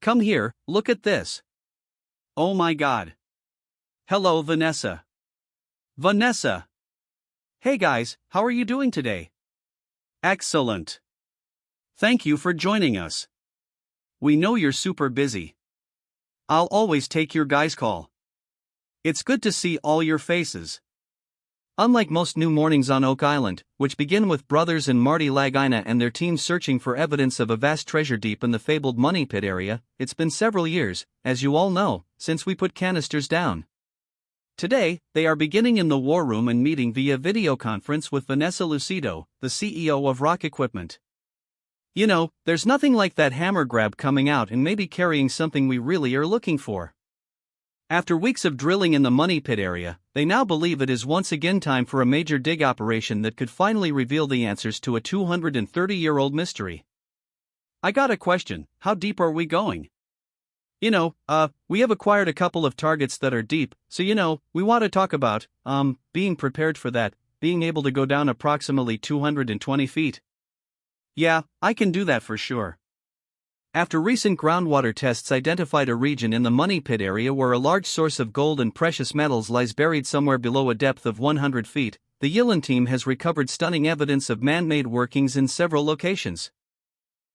Come here, look at this. Oh my god. Hello, Vanessa. Vanessa! Hey guys, how are you doing today? Excellent. Thank you for joining us. We know you're super busy. I'll always take your guys' call. It's good to see all your faces. Unlike most new mornings on Oak Island, which begin with Brothers and Marty Lagina and their team searching for evidence of a vast treasure deep in the fabled Money Pit area, it's been several years, as you all know, since we put canisters down. Today, they are beginning in the war room and meeting via video conference with Vanessa Lucido, the CEO of Rock Equipment. You know, there's nothing like that hammer grab coming out and maybe carrying something we really are looking for. After weeks of drilling in the Money Pit area, they now believe it is once again time for a major dig operation that could finally reveal the answers to a 230-year-old mystery. I got a question, how deep are we going? We have acquired a couple of targets that are deep, so we want to talk about, being prepared for that, being able to go down approximately 220 feet. Yeah, I can do that for sure. After recent groundwater tests identified a region in the Money Pit area where a large source of gold and precious metals lies buried somewhere below a depth of 100 feet, the Yilin team has recovered stunning evidence of man-made workings in several locations.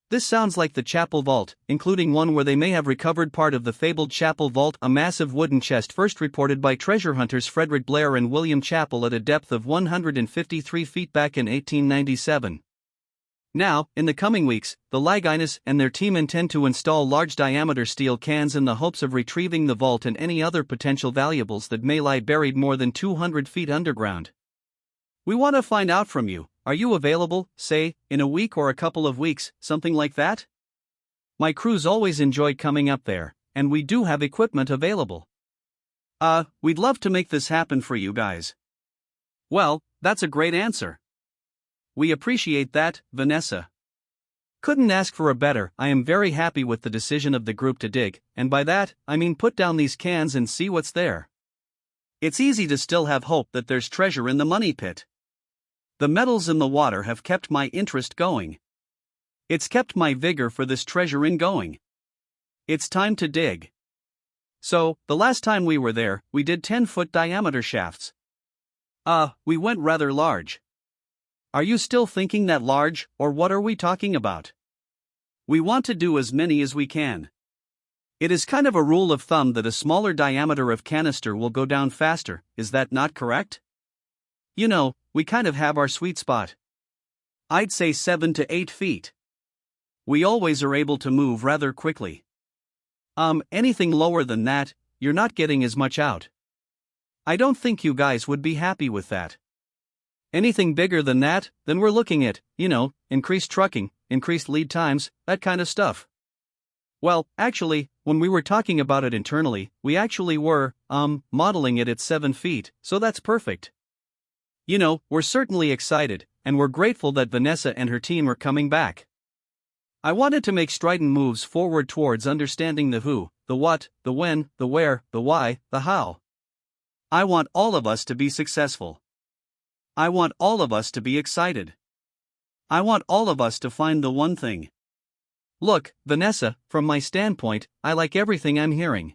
This sounds like the Chapel Vault, including one where they may have recovered part of the fabled Chapel Vault, a massive wooden chest first reported by treasure hunters Frederick Blair and William Chappell at a depth of 153 feet back in 1897. Now, in the coming weeks, the Laginas and their team intend to install large-diameter steel cans in the hopes of retrieving the vault and any other potential valuables that may lie buried more than 200 feet underground. We want to find out from you. Are you available, say, in a week or a couple of weeks, something like that? My crews always enjoy coming up there, and we do have equipment available. We'd love to make this happen for you guys. Well, that's a great answer. We appreciate that, Vanessa. Couldn't ask for a better. I am very happy with the decision of the group to dig, and by that, I mean put down these cans and see what's there. It's easy to still have hope that there's treasure in the Money Pit. The metals in the water have kept my interest going. It's kept my vigor for this treasure in going. It's time to dig. So, the last time we were there, we did 10-foot diameter shafts. We went rather large. Are you still thinking that large, or what are we talking about? We want to do as many as we can. It is kind of a rule of thumb that a smaller diameter of canister will go down faster, is that not correct? We kind of have our sweet spot. I'd say 7 to 8 feet. We always are able to move rather quickly. Anything lower than that, you're not getting as much out. I don't think you guys would be happy with that. Anything bigger than that, then we're looking at, increased trucking, increased lead times, that kind of stuff. Well, actually, when we were talking about it internally, we actually were, modeling it at 7 feet, so that's perfect. We're certainly excited, and we're grateful that Vanessa and her team are coming back. I wanted to make strident moves forward towards understanding the who, the what, the when, the where, the why, the how. I want all of us to be successful. I want all of us to be excited. I want all of us to find the one thing. Look, Vanessa, from my standpoint, I like everything I'm hearing.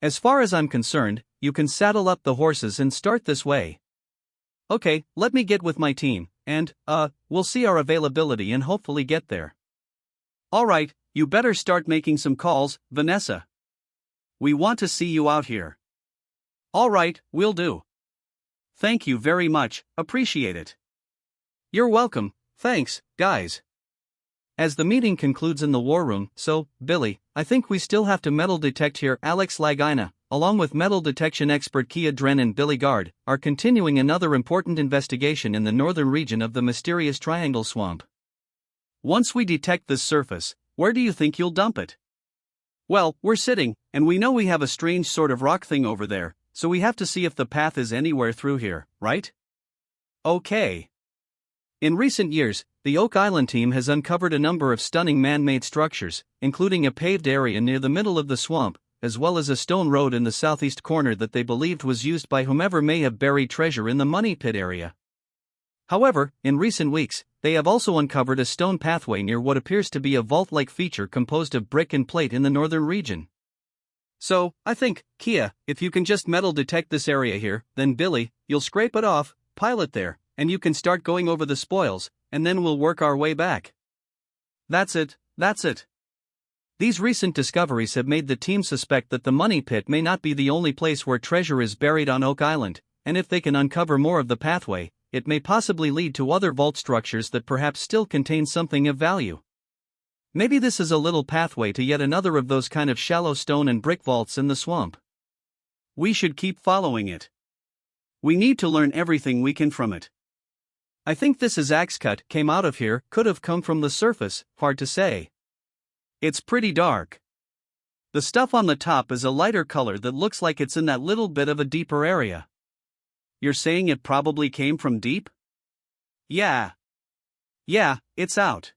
As far as I'm concerned, you can saddle up the horses and start this way. Okay, let me get with my team, and, we'll see our availability and hopefully get there. Alright, you better start making some calls, Vanessa. We want to see you out here. Alright, will do. Thank you very much, appreciate it. You're welcome, thanks, guys. As the meeting concludes in the war room, so, Billy, I think we still have to metal detect here. Alex Lagina, along with metal detection expert Kia Dren and Billy Gard, are continuing another important investigation in the northern region of the mysterious Triangle Swamp. Once we detect this surface, where do you think you'll dump it? Well, we're sitting, and we know we have a strange sort of rock thing over there, so we have to see if the path is anywhere through here, right? Okay. In recent years, the Oak Island team has uncovered a number of stunning man-made structures, including a paved area near the middle of the swamp, as well as a stone road in the southeast corner that they believed was used by whomever may have buried treasure in the Money Pit area. However, in recent weeks, they have also uncovered a stone pathway near what appears to be a vault-like feature composed of brick and plate in the northern region. So, I think, Kia, if you can just metal detect this area here, then Billy, you'll scrape it off, pile it there, and you can start going over the spoils, and then we'll work our way back. That's it. These recent discoveries have made the team suspect that the money pit may not be the only place where treasure is buried on Oak Island, and if they can uncover more of the pathway, it may possibly lead to other vault structures that perhaps still contain something of value. Maybe this is a little pathway to yet another of those kind of shallow stone and brick vaults in the swamp. We should keep following it. We need to learn everything we can from it. I think this is axe cut came out of here, could have come from the surface, hard to say. It's pretty dark. The stuff on the top is a lighter color that looks like it's in that little bit of a deeper area. You're saying it probably came from deep? Yeah, it's out.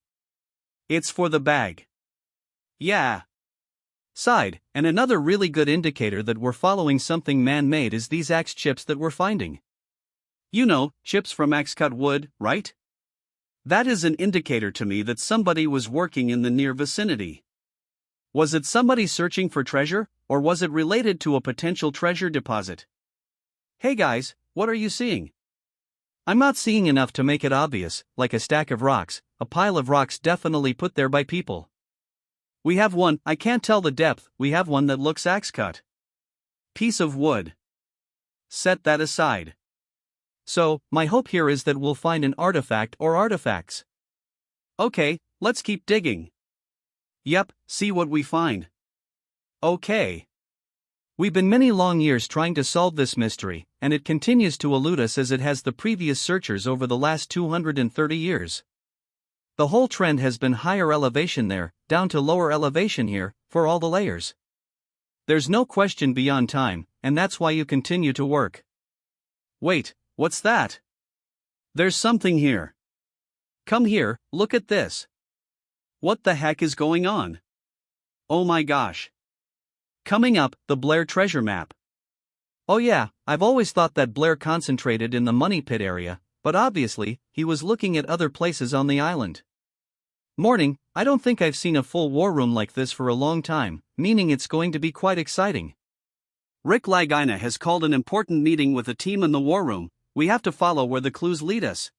It's for the bag. Yeah. Side, and another really good indicator that we're following something man-made is these axe chips that we're finding. You know, chips from axe-cut wood, right? That is an indicator to me that somebody was working in the near vicinity. Was it somebody searching for treasure, or was it related to a potential treasure deposit? Hey guys, what are you seeing? I'm not seeing enough to make it obvious, like a stack of rocks, a pile of rocks definitely put there by people. We have one, I can't tell the depth, we have one that looks axe-cut. Piece of wood. Set that aside. So, my hope here is that we'll find an artifact or artifacts. Okay, let's keep digging. Yep, see what we find. Okay. We've been many long years trying to solve this mystery, and it continues to elude us as it has the previous searchers over the last 230 years. The whole trend has been higher elevation there, down to lower elevation here, for all the layers. There's no question beyond time, and that's why you continue to work. Wait. What's that? There's something here. Come here, look at this. What the heck is going on? Oh my gosh. Coming up, the Blair treasure map. Oh yeah, I've always thought that Blair concentrated in the money pit area, but obviously, he was looking at other places on the island. Morning, I don't think I've seen a full war room like this for a long time, meaning it's going to be quite exciting. Rick Lagina has called an important meeting with the team in the war room. We have to follow where the clues lead us.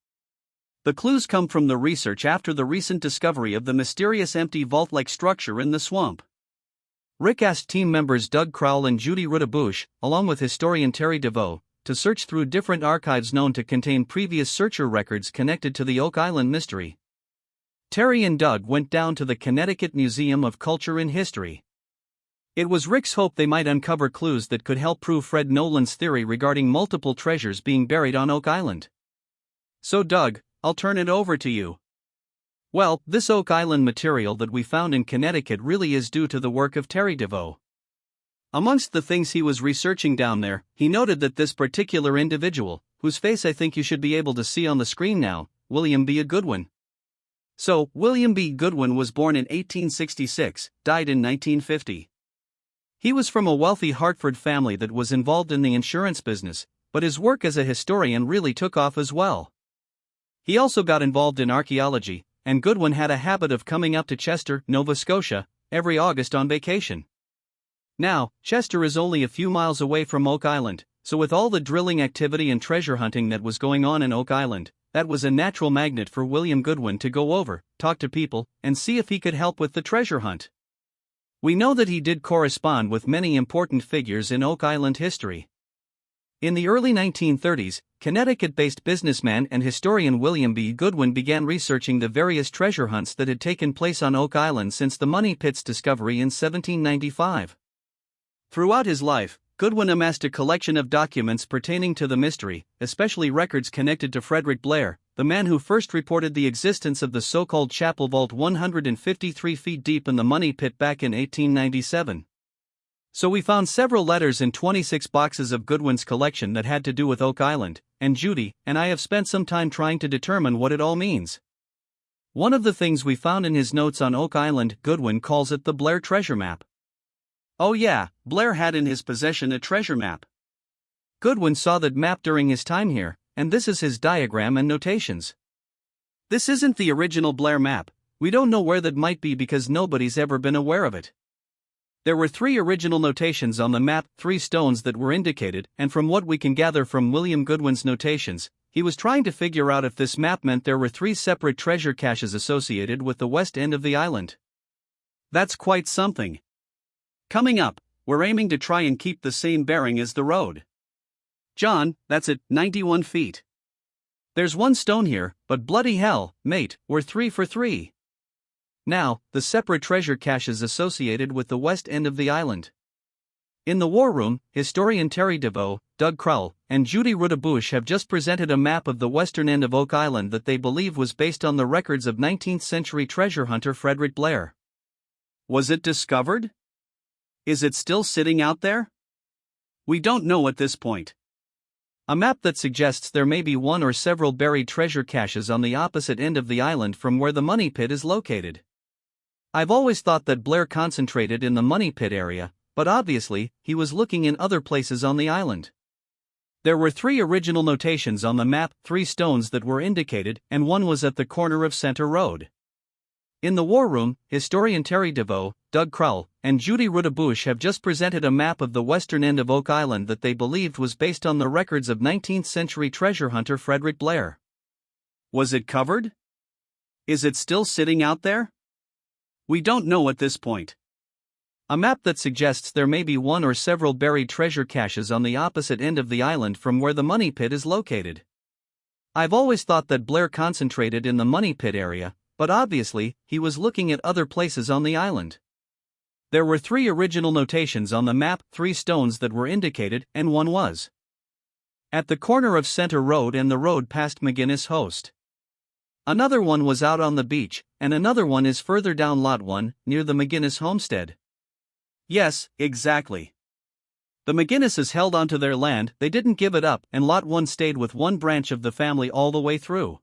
The clues come from the research after the recent discovery of the mysterious empty vault-like structure in the swamp. Rick asked team members Doug Crowell and Judy Rudabush, along with historian Terry DeVoe, to search through different archives known to contain previous searcher records connected to the Oak Island mystery. Terry and Doug went down to the Connecticut Museum of Culture and History. It was Rick's hope they might uncover clues that could help prove Fred Nolan's theory regarding multiple treasures being buried on Oak Island. So Doug, I'll turn it over to you. Well, this Oak Island material that we found in Connecticut really is due to the work of Terry DeVoe. Amongst the things he was researching down there, he noted that this particular individual, whose face I think you should be able to see on the screen now, William B. Goodwin. So, William B. Goodwin was born in 1866, died in 1950. He was from a wealthy Hartford family that was involved in the insurance business, but his work as a historian really took off as well. He also got involved in archaeology, and Goodwin had a habit of coming up to Chester, Nova Scotia, every August on vacation. Now, Chester is only a few miles away from Oak Island, so with all the drilling activity and treasure hunting that was going on in Oak Island, that was a natural magnet for William Goodwin to go over, talk to people, and see if he could help with the treasure hunt. We know that he did correspond with many important figures in Oak Island history. In the early 1930s, Connecticut-based businessman and historian William B. Goodwin began researching the various treasure hunts that had taken place on Oak Island since the money pit's discovery in 1795. Throughout his life, Goodwin amassed a collection of documents pertaining to the mystery, especially records connected to Frederick Blair, the man who first reported the existence of the so-called Chapel Vault 153 feet deep in the money pit back in 1897. So we found several letters in 26 boxes of Goodwin's collection that had to do with Oak Island, and Judy and I have spent some time trying to determine what it all means. One of the things we found in his notes on Oak Island, Goodwin calls it the Blair treasure map. Oh yeah, Blair had in his possession a treasure map. Goodwin saw that map during his time here, and this is his diagram and notations. This isn't the original Blair map. We don't know where that might be because nobody's ever been aware of it. There were 3 original notations on the map, 3 stones that were indicated, and from what we can gather from William Goodwin's notations, he was trying to figure out if this map meant there were 3 separate treasure caches associated with the west end of the island. That's quite something. Coming up, we're aiming to try and keep the same bearing as the road. John, that's at 91 feet. There's 1 stone here, but bloody hell, mate, we're 3 for 3. Now, the separate treasure caches associated with the west end of the island. In the War Room, historian Terry DeVoe, Doug Crowell, and Judy Rudabush have just presented a map of the western end of Oak Island that they believe was based on the records of 19th century treasure hunter Frederick Blair. Was it discovered? Is it still sitting out there? We don't know at this point. A map that suggests there may be 1 or several buried treasure caches on the opposite end of the island from where the Money Pit is located. I've always thought that Blair concentrated in the Money Pit area, but obviously, he was looking in other places on the island. There were 3 original notations on the map, 3 stones that were indicated, and 1 was at the corner of Center Road. In the War Room, historian Terry DeVoe, Doug Crowell, and Judy Rudabush have just presented a map of the western end of Oak Island that they believed was based on the records of 19th century treasure hunter Frederick Blair. Was it covered? Is it still sitting out there? We don't know at this point. A map that suggests there may be 1 or several buried treasure caches on the opposite end of the island from where the Money Pit is located. I've always thought that Blair concentrated in the Money Pit area, but obviously, he was looking at other places on the island. There were 3 original notations on the map, 3 stones that were indicated, and 1 was at the corner of Center Road and the road past McGinnis Host. Another 1 was out on the beach, and another 1 is further down Lot 1, near the McGinnis homestead. Yes, exactly. The McGinnises held onto their land, they didn't give it up, and Lot 1 stayed with 1 branch of the family all the way through.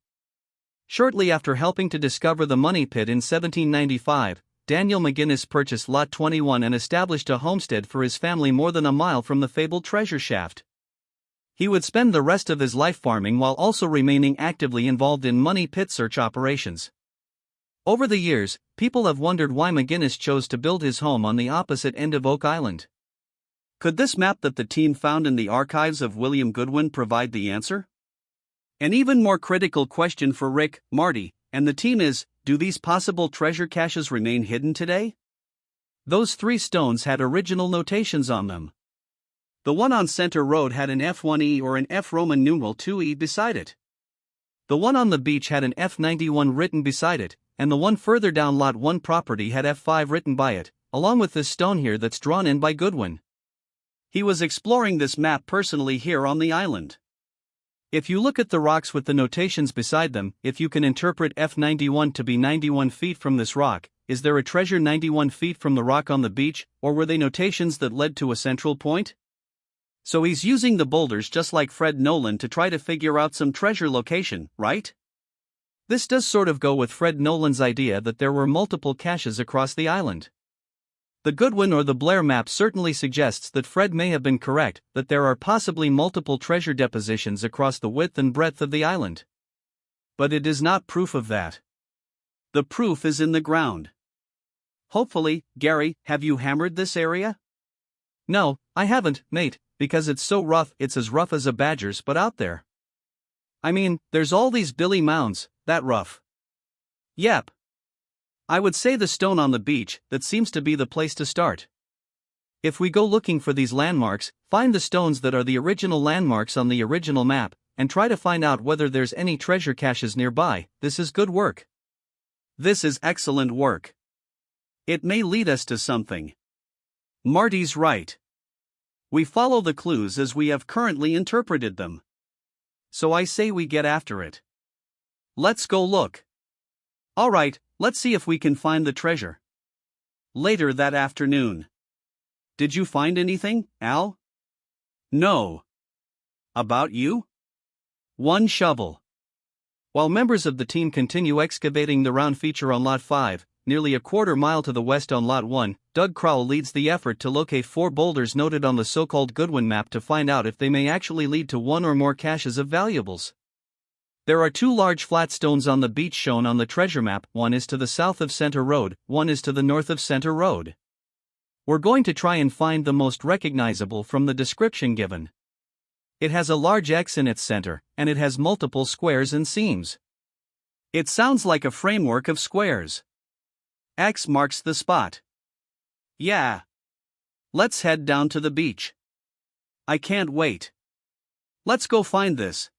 Shortly after helping to discover the Money Pit in 1795, Daniel McGinnis purchased Lot 21 and established a homestead for his family more than a mile from the fabled treasure shaft. He would spend the rest of his life farming while also remaining actively involved in Money Pit search operations. Over the years, people have wondered why McGinnis chose to build his home on the opposite end of Oak Island. Could this map that the team found in the archives of William Goodwin provide the answer? An even more critical question for Rick, Marty, and the team is, do these possible treasure caches remain hidden today? Those 3 stones had original notations on them. The one on Center Road had an F1E or an F Roman numeral 2E beside it. The one on the beach had an F91 written beside it, and the one further down Lot 1 property had F5 written by it, along with this stone here that's drawn in by Goodwin. He was exploring this map personally here on the island. If you look at the rocks with the notations beside them, if you can interpret F91 to be 91 feet from this rock, is there a treasure 91 feet from the rock on the beach, or were they notations that led to a central point? So he's using the boulders just like Fred Nolan to try to figure out some treasure location, right? This does sort of go with Fred Nolan's idea that there were multiple caches across the island. The Goodwin or the Blair map certainly suggests that Fred may have been correct, that there are possibly multiple treasure depositions across the width and breadth of the island. But it is not proof of that. The proof is in the ground. Hopefully, Gary, have you hammered this area? No, I haven't, mate, because it's so rough. It's as rough as a badger's but out there. I mean, there's all these billy mounds, that rough. Yep. I would say the stone on the beach, that seems to be the place to start. If we go looking for these landmarks, find the stones that are the original landmarks on the original map, and try to find out whether there's any treasure caches nearby, this is good work. This is excellent work. It may lead us to something. Marty's right. We follow the clues as we have currently interpreted them. So I say we get after it. Let's go look. Alright, let's see if we can find the treasure. Later that afternoon. Did you find anything, Al? No. About you? One shovel. While members of the team continue excavating the round feature on Lot 5, nearly a quarter mile to the west on Lot 1, Doug Crowell leads the effort to locate 4 boulders noted on the so-called Goodwin map to find out if they may actually lead to one or more caches of valuables. There are 2 large flat stones on the beach shown on the treasure map, one is to the south of Center Road, one is to the north of Center Road. We're going to try and find the most recognizable from the description given. It has a large X in its center, and it has multiple squares and seams. It sounds like a framework of squares. X marks the spot. Yeah. Let's head down to the beach. I can't wait. Let's go find this.